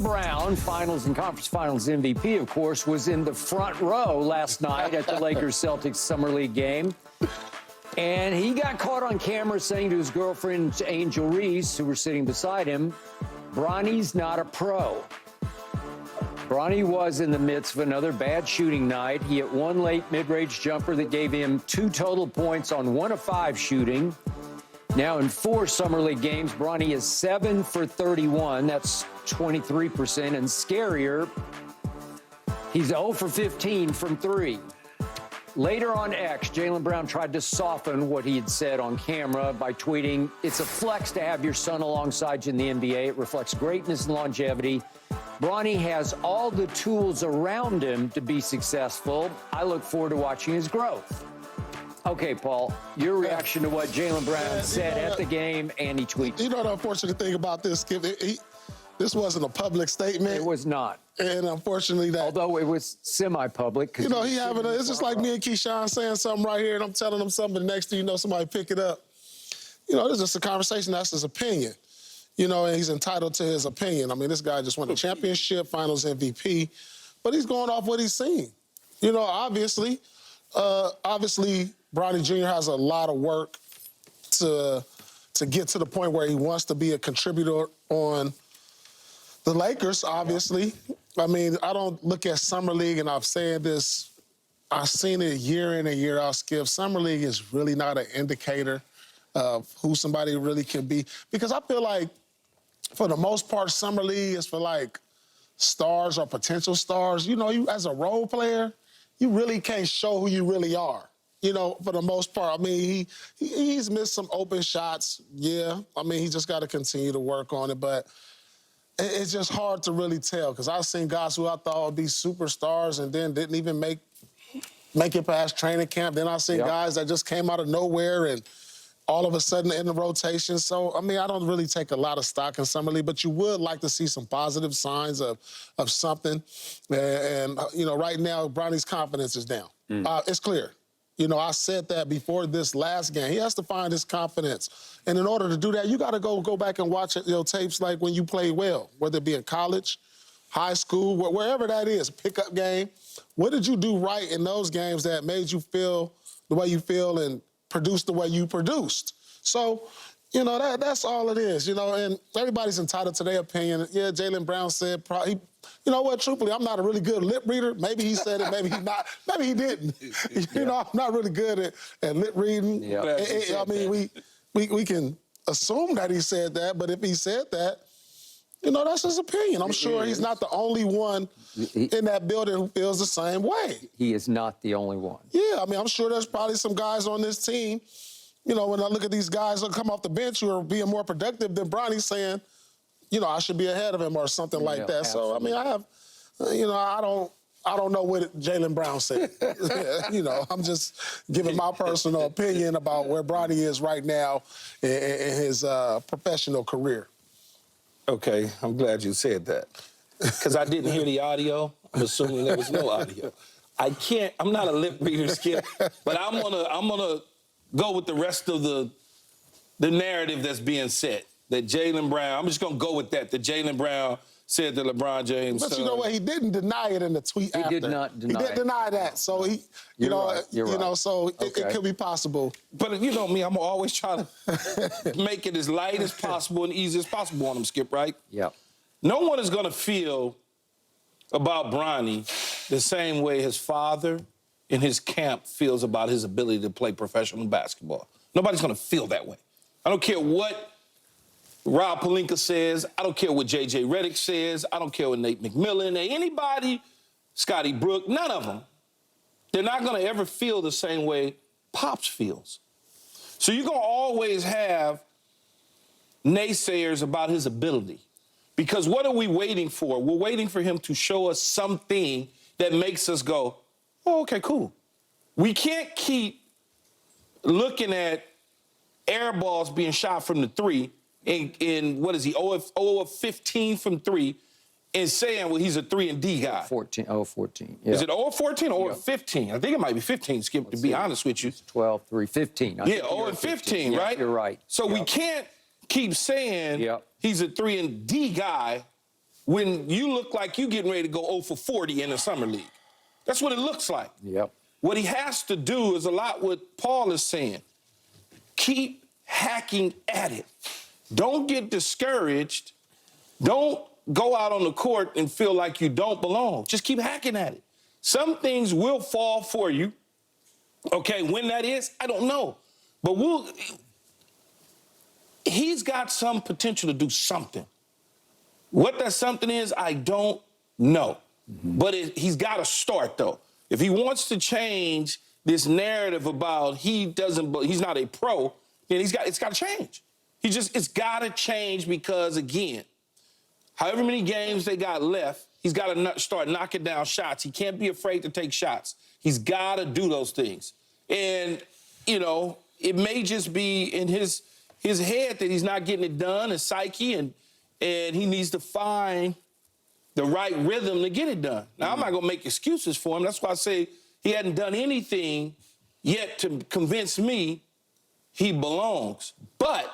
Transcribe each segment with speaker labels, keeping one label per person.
Speaker 1: Brown, finals and conference finals MVP, of course, was in the front row last night at the Lakers-Celtics Summer League game. And he got caught on camera saying to his girlfriend, Angel Reese, who were sitting beside him, Bronny's not a pro. Bronny was in the midst of another bad shooting night. He hit one late mid-range jumper that gave him 2 total points on 1 of 5 shooting. Now in 4 Summer League games, Bronny is 7 for 31. That's 23%. And scarier, he's 0 for 15 from 3. Later on X, Jaylen Brown tried to soften what he had said on camera by tweeting, "It's a flex to have your son alongside you in the NBA. It reflects greatness and longevity. Bronny has all the tools around him to be successful. I look forward to watching his growth." Okay, Paul, your reaction to what Jaylen Brown said at the game and he tweeted.
Speaker 2: You know the unfortunate thing about this, Skip? This wasn't a public statement.
Speaker 1: It was not.
Speaker 2: And unfortunately that...
Speaker 1: Although it was semi-public.
Speaker 2: You know, it's just like me and Keyshawn saying something right here and I'm telling him something, but the next thing you know, somebody pick it up. You know, this is just a conversation. That's his opinion. You know, and he's entitled to his opinion. I mean, this guy just won a championship, finals MVP, but he's going off what he's seen. You know, obviously, Bronny Jr. has a lot of work to get to the point where he wants to be a contributor on the Lakers, obviously. I mean, I don't look at Summer League, and I've said this, I've seen it year in and year out, Skip. Summer League is really not an indicator of who somebody really can be. Because I feel like, for the most part, Summer League is for, like, stars or potential stars. You know, you as a role player, you really can't show who you really are. You know, for the most part. I mean, he's missed some open shots, yeah. I mean, he just got to continue to work on it, but it's just hard to really tell because I've seen guys who I thought would be superstars and then didn't even make it past training camp. Then I've seen guys that just came out of nowhere and all of a sudden in the rotation. So, I mean, I don't really take a lot of stock in Summer League, but you would like to see some positive signs of something. And you know, right now, Bronny's confidence is down. It's clear. You know, I said that before this last game. He has to find his confidence. And in order to do that, you got to go back and watch tapes like when you play well, whether it be in college, high school, wherever that is, pickup game. What did you do right in those games that made you feel the way you feel and produce the way you produced? So, you know, that's all it is, you know, and everybody's entitled to their opinion. Yeah, Jaylen Brown said you know what, truthfully, I'm not a really good lip reader. Maybe he said it, maybe he not. Maybe he didn't. You know, I'm not really good at lip reading. I mean, we can assume that he said that, but if he said that, you know, that's his opinion. I'm sure he's not the only one in that building who feels the same way.
Speaker 1: He is not the only one.
Speaker 2: Yeah, I mean, I'm sure there's probably some guys on this team, you know, when I look at these guys that come off the bench who are being more productive than Bronny saying, you know, I should be ahead of him or something like that. Absolutely. So, I mean, I have, you know, I don't know what Jaylen Brown said. You know, I'm just giving my personal opinion about where Bronny is right now in his professional career.
Speaker 3: Okay, I'm glad you said that. Because I didn't hear the audio. I'm assuming there was no audio. I'm not a lip reader, Skip, but I'm gonna go with the rest of the narrative that's being said. That Jaylen Brown, I'm just going to go with that Jaylen Brown said to LeBron James.
Speaker 2: But you know what? He didn't deny it in the tweet after.
Speaker 1: He did not deny it.
Speaker 2: He didn't deny that. So, you know, so it could be possible.
Speaker 3: But you know me, I'm always trying to make it as light as possible and easy as possible on him, Skip, right?
Speaker 1: Yeah.
Speaker 3: No one is going to feel about Bronny the same way his father in his camp feels about his ability to play professional basketball. Nobody's going to feel that way. I don't care what Rob Pelinka says. I don't care what J.J. Redick says. I don't care what Nate McMillan, anybody, Scotty Brook, none of them. They're not going to ever feel the same way Pops feels. So you're going to always have naysayers about his ability. Because what are we waiting for? We're waiting for him to show us something that makes us go, oh, okay, cool. We can't keep looking at air balls being shot from the 3 in what is he, 0 of 15 from 3, and saying, well, he's a 3-and-D guy.
Speaker 1: 14.
Speaker 3: Yeah. Is it 0 of 14 or 0 of 15? I think it might be 15, Skip, to be honest with you.
Speaker 1: 12, 3, 15.
Speaker 3: Yeah, 0 and 15, right?
Speaker 1: You're right.
Speaker 3: So we can't keep saying he's a 3-and-D guy when you look like you getting ready to go 0 for 40 in the summer league. That's what it looks like.
Speaker 1: Yep.
Speaker 3: What he has to do is a lot what Paul is saying. Keep hacking at it. Don't get discouraged. Don't go out on the court and feel like you don't belong. Just keep hacking at it. Some things will fall for you. Okay, when that is, I don't know. But he's got some potential to do something. What that something is, I don't know. But he's got to start, though. If he wants to change this narrative about he's not a pro, then it's got to change. It's got to change because, again, however many games they got left, he's got to start knocking down shots. He can't be afraid to take shots. He's got to do those things. And, it may just be in his head that he's not getting it done, his psyche, and he needs to find the right rhythm to get it done. Now, I'm not going to make excuses for him. That's why I say he hadn't done anything yet to convince me he belongs. But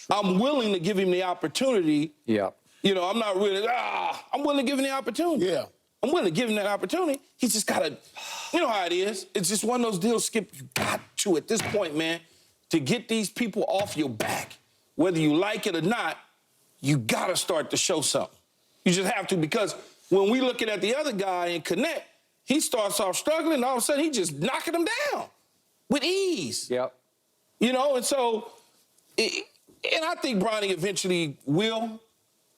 Speaker 3: I'm willing to give him the opportunity.
Speaker 1: Yeah.
Speaker 3: I'm not really, I'm willing to give him the opportunity.
Speaker 2: Yeah.
Speaker 3: I'm willing to give him that opportunity. He's just got to, you know how it is. It's just one of those deals, Skip, you got to, at this point, man, to get these people off your back, whether you like it or not, you got to start to show something. You just have to, because when we looking at the other guy and Connect, he starts off struggling, and all of a sudden, he just knocking them down with ease.
Speaker 1: Yep.
Speaker 3: And so, and I think Bronny eventually will.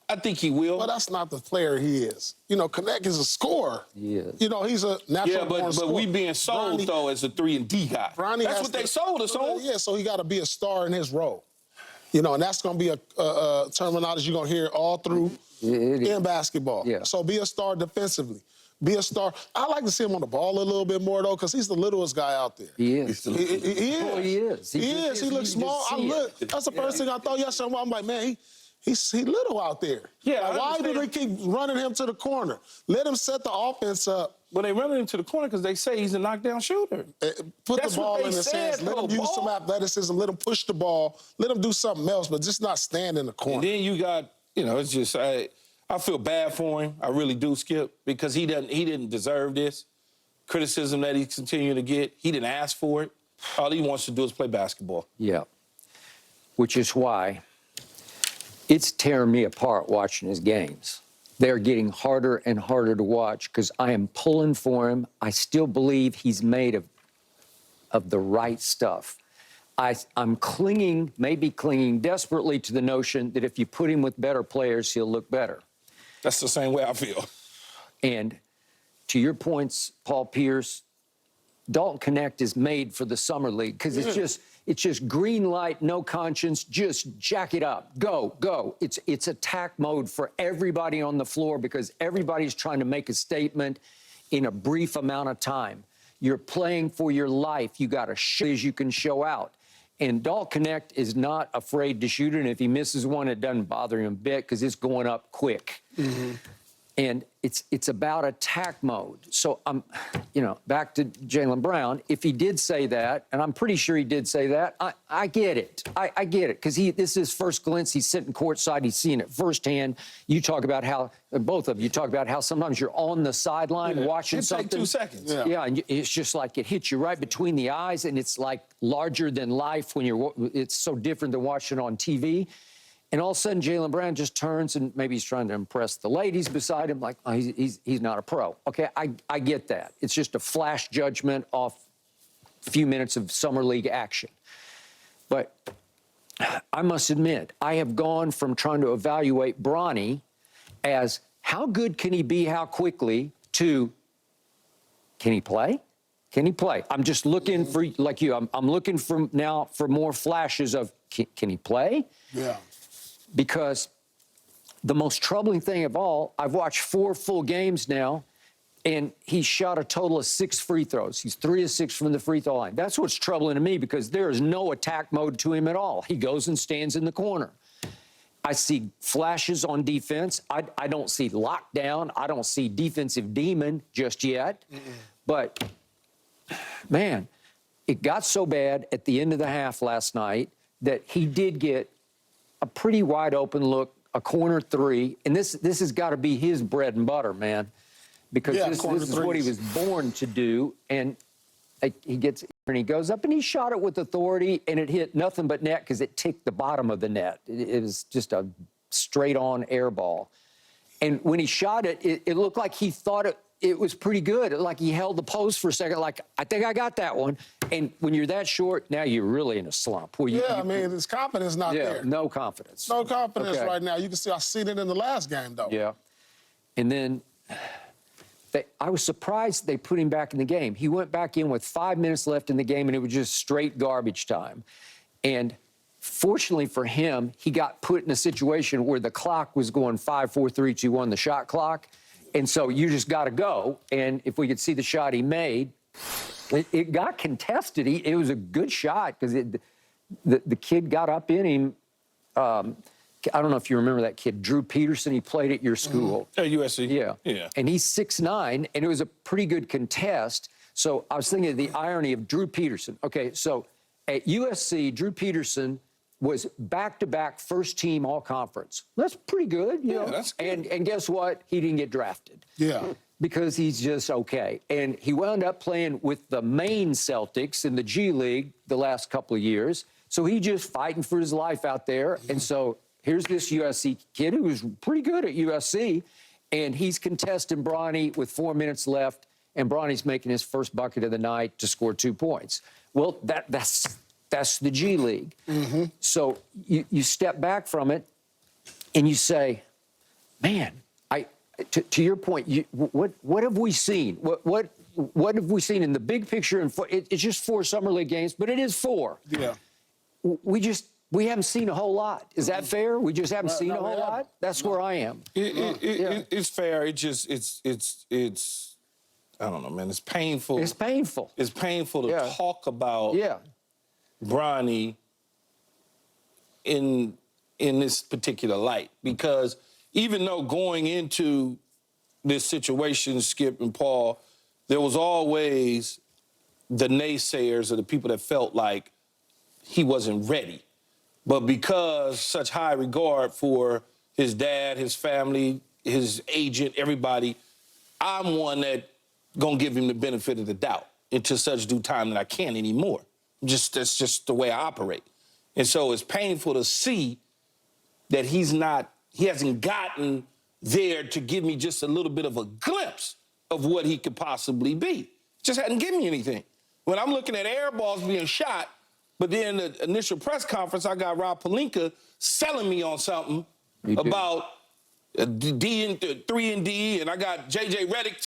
Speaker 3: I think he will.
Speaker 2: But that's not the player he is. Connect is a scorer.
Speaker 1: He is.
Speaker 2: He's a natural born scorer.
Speaker 3: But we being sold, though, as a 3-and-D guy. That's what they sold us on.
Speaker 2: Yeah, so he got to be a star in his role. And that's going to be a terminology you're going to hear all through in basketball.
Speaker 1: Yeah.
Speaker 2: So be a star defensively. Be a star. I like to see him on the ball a little bit more, though, because he's the littlest guy out there.
Speaker 1: He is.
Speaker 2: He is.
Speaker 1: Oh, he is.
Speaker 2: He is. He looks small. That's the first thing I thought yesterday. I'm like, man, he's little out there.
Speaker 3: Yeah,
Speaker 2: why do they keep running him to the corner? Let him set the offense up.
Speaker 3: Well, they running him to the corner because they say he's a knockdown shooter.
Speaker 2: Put
Speaker 3: That's
Speaker 2: the ball
Speaker 3: what
Speaker 2: in
Speaker 3: they
Speaker 2: his
Speaker 3: said,
Speaker 2: hands. Let him
Speaker 3: though,
Speaker 2: use some athleticism. Let him push the ball. Let him do something else, but just not stand in the corner.
Speaker 3: And then you got, it's just I feel bad for him. I really do, Skip, because he didn't deserve this criticism that he's continuing to get. He didn't ask for it. All he wants to do is play basketball.
Speaker 1: Yeah. Which is why it's tearing me apart watching his games. They're getting harder and harder to watch because I am pulling for him. I still believe he's made of the right stuff. I'm maybe clinging desperately to the notion that if you put him with better players, he'll look better.
Speaker 3: That's the same way I feel.
Speaker 1: And to your points, Paul Pierce, Dalton Connect is made for the summer league because it's just green light, no conscience, just jack it up, go. It's attack mode for everybody on the floor because everybody's trying to make a statement in a brief amount of time. You're playing for your life. You got to show as you can show out. And Dalton Connect is not afraid to shoot it. And if he misses one, it doesn't bother him a bit because it's going up quick. Mm-hmm. And it's about attack mode. So I'm, back to Jaylen Brown. If he did say that, and I'm pretty sure he did say that, I get it. I get it because this is his first glimpse. He's sitting courtside. He's seeing it firsthand. You talk about how both of you talk about how sometimes you're on the sideline watching something.
Speaker 3: Take 2 seconds.
Speaker 1: Yeah, and it's just like it hits you right between the eyes, and it's like larger than life when it's so different than watching on TV. And all of a sudden, Jaylen Brown just turns and maybe he's trying to impress the ladies beside him, like, oh, he's not a pro. Okay, I get that. It's just a flash judgment off a few minutes of summer league action. But I must admit, I have gone from trying to evaluate Bronny as how good can he be, how quickly, to can he play? Can he play? I'm just looking for, like you, I'm looking for now for more flashes of can he play?
Speaker 2: Yeah.
Speaker 1: Because the most troubling thing of all, I've watched 4 full games now, and he shot a total of 6 free throws. He's 3 of 6 from the free throw line. That's what's troubling to me because there is no attack mode to him at all. He goes and stands in the corner. I see flashes on defense. I don't see lockdown. I don't see defensive demon just yet. But, man, it got so bad at the end of the half last night that he did get a pretty wide open look a corner three, and this has got to be his bread and butter, man, because
Speaker 2: Yeah,
Speaker 1: this
Speaker 2: corner
Speaker 1: is what he
Speaker 2: threes.
Speaker 1: was born to do. And he goes up and he shot it with authority, and it hit nothing but net because it ticked the bottom of the net. It was just a straight-on air ball. And when he shot it, it looked like he thought it was pretty good. Like he held the post for a second, like, I think I got that one. And when you're that short, now you're really in a slump. Where
Speaker 2: I mean, his confidence not there.
Speaker 1: No confidence.
Speaker 2: No confidence
Speaker 1: Okay.
Speaker 2: right now. You can see, I seen it in the last game, though.
Speaker 1: Yeah. And then I was surprised they put him back in the game. He went back in with 5 minutes left in the game, and it was just straight garbage time. And fortunately for him, he got put in a situation where the clock was going 5, 4, 3, 2, 1, the shot clock. And so you just got to go. And if we could see the shot he made, it got contested. It was a good shot because the kid got up in him. I don't know if you remember that kid, Drew Peterson. He played at your school.
Speaker 3: At USC.
Speaker 1: Yeah. And he's 6'9", and it was a pretty good contest. So I was thinking of the irony of Drew Peterson. Okay, so at USC, Drew Peterson was back-to-back first-team all-conference. That's pretty good, you know.
Speaker 3: That's good.
Speaker 1: And guess what? He didn't get drafted.
Speaker 2: Yeah.
Speaker 1: Because he's just okay. And he wound up playing with the Maine Celtics in the G League the last couple of years. So he just fighting for his life out there. And so here's this USC kid who was pretty good at USC, and he's contesting Bronny with 4 minutes left, and Bronny's making his first bucket of the night to score 2 points. Well, that's the G League. So you step back from it, and you say, man, to your point, what have we seen? What have we seen in the big picture? And it's just 4 summer league games, but it is 4.
Speaker 2: Yeah.
Speaker 1: We haven't seen a whole lot. Is that fair? We just haven't seen a whole lot. That's where I am.
Speaker 3: It's fair. It's I don't know, man. It's painful.
Speaker 1: It's painful.
Speaker 3: It's painful to talk about Bronny in this particular light, because even though going into this situation, Skip and Paul, there was always the naysayers or the people that felt like he wasn't ready. But because such high regard for his dad, his family, his agent, everybody, I'm one that gonna give him the benefit of the doubt until such due time that I can't anymore. That's just the way I operate. And so it's painful to see that he hasn't gotten there to give me just a little bit of a glimpse of what he could possibly be. Just hadn't given me anything. When I'm looking at air balls being shot, but then the initial press conference, I got Rob Pelinka selling me on something about D and 3 and D, and I got JJ Redick